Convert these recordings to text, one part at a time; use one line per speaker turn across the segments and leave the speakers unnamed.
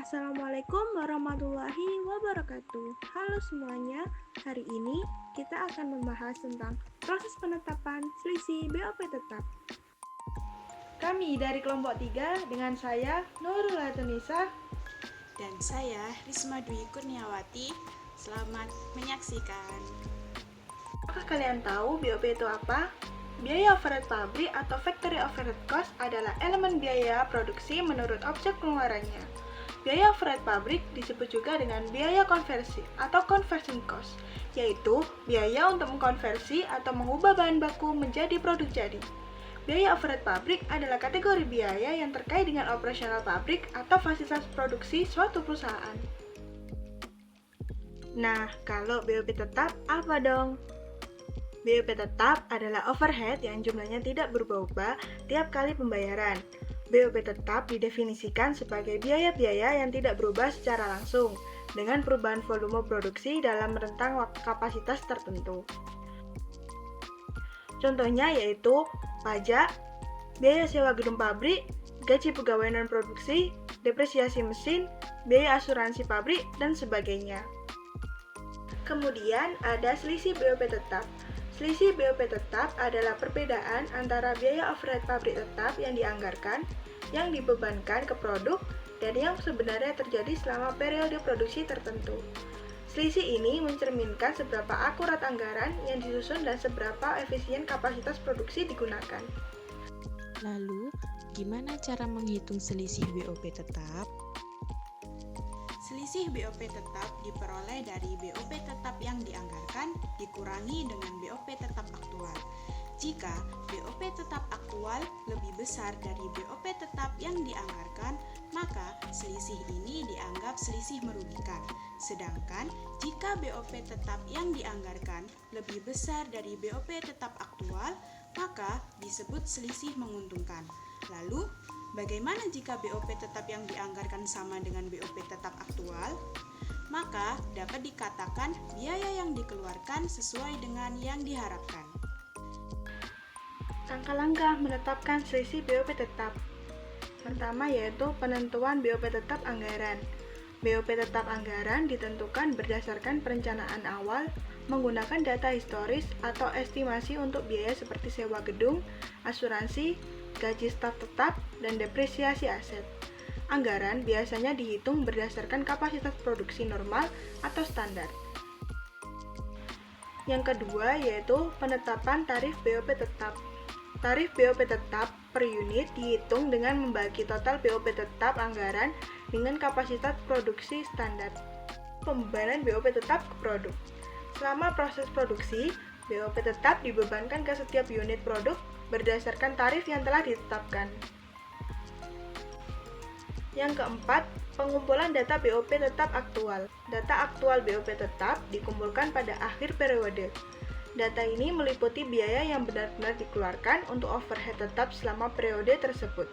Assalamualaikum warahmatullahi wabarakatuh. Halo semuanya, hari ini kita akan membahas tentang proses penetapan selisih BOP tetap. Kami dari kelompok 3 dengan saya Nurul Hatunisa
dan saya Risma Dwi Kurniawati. Selamat menyaksikan.
Apakah kalian tahu BOP itu apa? Biaya overhead pabrik atau factory overhead cost adalah elemen biaya produksi menurut objek pengeluarannya. Biaya overhead pabrik disebut juga dengan biaya konversi atau conversion cost, yaitu biaya untuk mengkonversi atau mengubah bahan baku menjadi produk jadi. Biaya overhead pabrik adalah kategori biaya yang terkait dengan operasional pabrik atau fasilitas produksi suatu perusahaan. Nah, kalau BOP tetap apa dong? BOP tetap adalah overhead yang jumlahnya tidak berubah-ubah tiap kali pembayaran. BOP tetap didefinisikan sebagai biaya-biaya yang tidak berubah secara langsung dengan perubahan volume produksi dalam rentang kapasitas tertentu. Contohnya yaitu pajak, biaya sewa gedung pabrik, gaji pegawai non-produksi, depresiasi mesin, biaya asuransi pabrik, dan sebagainya. Kemudian ada selisih BOP tetap. Selisih BOP tetap adalah perbedaan antara biaya overhead pabrik tetap yang dianggarkan, yang dibebankan ke produk, dan yang sebenarnya terjadi selama periode produksi tertentu. Selisih ini mencerminkan seberapa akurat anggaran yang disusun dan seberapa efisien kapasitas produksi digunakan.
Lalu, gimana cara menghitung selisih BOP tetap? Selisih BOP tetap diperoleh dari BOP tetap yang dianggarkan dikurangi dengan BOP tetap aktual. Jika BOP tetap aktual lebih besar dari BOP tetap yang dianggarkan, maka selisih ini dianggap selisih merugikan. Sedangkan jika BOP tetap yang dianggarkan lebih besar dari BOP tetap aktual, maka disebut selisih menguntungkan. Lalu, bagaimana jika BOP tetap yang dianggarkan sama dengan BOP tetap aktual? Maka dapat dikatakan biaya yang dikeluarkan sesuai dengan yang diharapkan.
Langkah-langkah menetapkan selisih BOP tetap. Pertama yaitu penentuan BOP tetap anggaran. BOP tetap anggaran ditentukan berdasarkan perencanaan awal menggunakan data historis atau estimasi untuk biaya seperti sewa gedung, asuransi, gaji staf tetap, dan depresiasi aset. Anggaran biasanya dihitung berdasarkan kapasitas produksi normal atau standar. Yang kedua yaitu penetapan tarif BOP tetap. Tarif BOP tetap per unit dihitung dengan membagi total BOP tetap anggaran dengan kapasitas produksi standar. Pembebanan BOP tetap ke produk. Selama proses produksi, BOP tetap dibebankan ke setiap unit produk berdasarkan tarif yang telah ditetapkan. Yang keempat, pengumpulan data BOP tetap aktual. Data aktual BOP tetap dikumpulkan pada akhir periode. Data ini meliputi biaya yang benar-benar dikeluarkan untuk overhead tetap selama periode tersebut.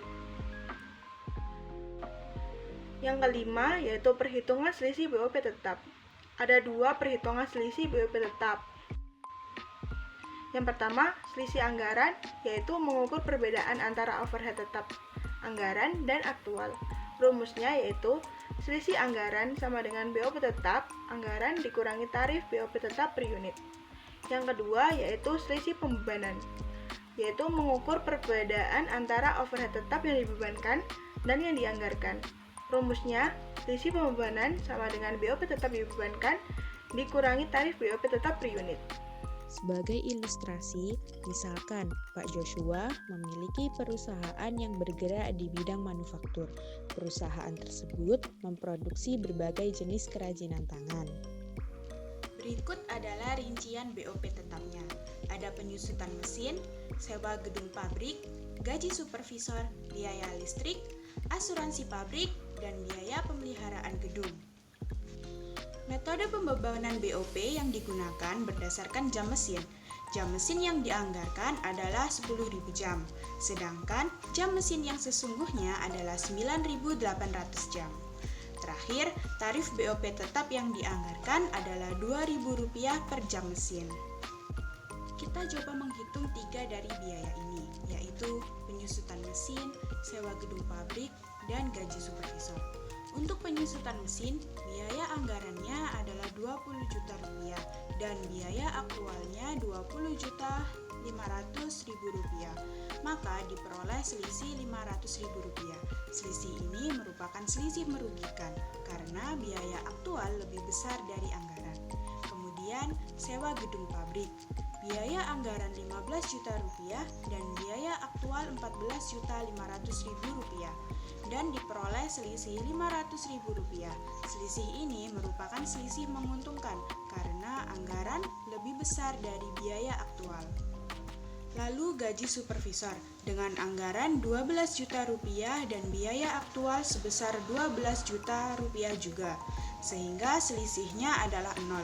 Yang kelima, yaitu perhitungan selisih BOP tetap. Ada dua perhitungan selisih BOP tetap. Yang pertama, selisih anggaran, yaitu mengukur perbedaan antara overhead tetap anggaran dan aktual. Rumusnya yaitu selisih anggaran sama dengan BOP tetap anggaran dikurangi tarif BOP tetap per unit. Yang kedua yaitu selisih pembebanan, yaitu mengukur perbedaan antara overhead tetap yang dibebankan dan yang dianggarkan. Rumusnya, selisih pembebanan sama dengan BOP tetap dibebankan dikurangi tarif BOP tetap per unit.
Sebagai ilustrasi, misalkan Pak Joshua memiliki perusahaan yang bergerak di bidang manufaktur. Perusahaan tersebut memproduksi berbagai jenis kerajinan tangan. Berikut adalah rincian BOP tetapnya. Ada penyusutan mesin, sewa gedung pabrik, gaji supervisor, biaya listrik, asuransi pabrik, dan biaya pemeliharaan gedung. Metode pembebanan BOP yang digunakan berdasarkan jam mesin. Jam mesin yang dianggarkan adalah 10.000 jam, sedangkan jam mesin yang sesungguhnya adalah 9.800 jam. Terakhir, tarif BOP tetap yang dianggarkan adalah Rp2.000 per jam mesin. Kita coba menghitung 3 dari biaya ini, yaitu penyusutan mesin, sewa gedung pabrik, dan gaji supervisor. Untuk penyusutan mesin, biaya anggarannya adalah Rp20 juta dan biaya aktualnya Rp20.500.000. Maka diperoleh selisih Rp500.000. Selisih ini merupakan selisih merugikan karena biaya aktual lebih besar dari anggaran. Kemudian, sewa gedung pabrik. Biaya anggaran Rp15 juta dan biaya aktual Rp14.500.000 dan diperoleh selisih Rp500.000. Selisih ini merupakan selisih menguntungkan karena anggaran lebih besar dari biaya aktual. Lalu gaji supervisor dengan anggaran Rp12 juta dan biaya aktual sebesar Rp12 juta juga, sehingga selisihnya adalah 0.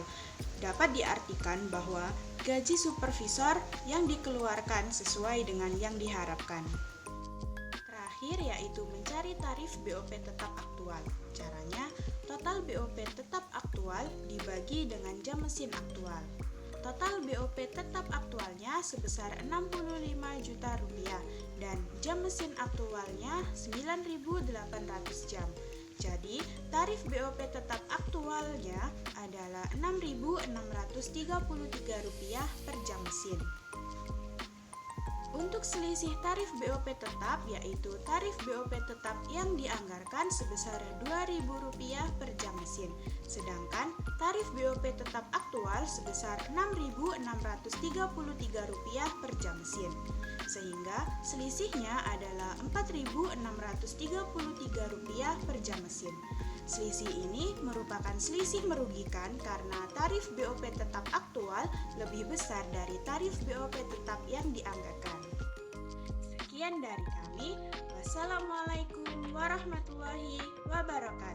Dapat diartikan bahwa gaji supervisor yang dikeluarkan sesuai dengan yang diharapkan. Terakhir yaitu mencari tarif BOP tetap aktual. Caranya, total BOP tetap aktual dibagi dengan jam mesin aktual. Total BOP tetap aktualnya sebesar Rp65 juta dan jam mesin aktualnya 9.800 jam. Jadi, tarif BOP tetap aktualnya adalah Rp6.633 per jam mesin. Untuk selisih tarif BOP tetap yaitu tarif BOP tetap yang dianggarkan sebesar Rp2.000 per jam mesin, sedangkan tarif BOP tetap aktual sebesar Rp6.633 per jam mesin, sehingga selisihnya adalah Rp4.633 per jam mesin. Selisih ini merupakan selisih merugikan karena tarif BOP tetap aktual lebih besar dari tarif BOP tetap yang dianggarkan. Sekian dari kami. Wassalamualaikum warahmatullahi wabarakatuh.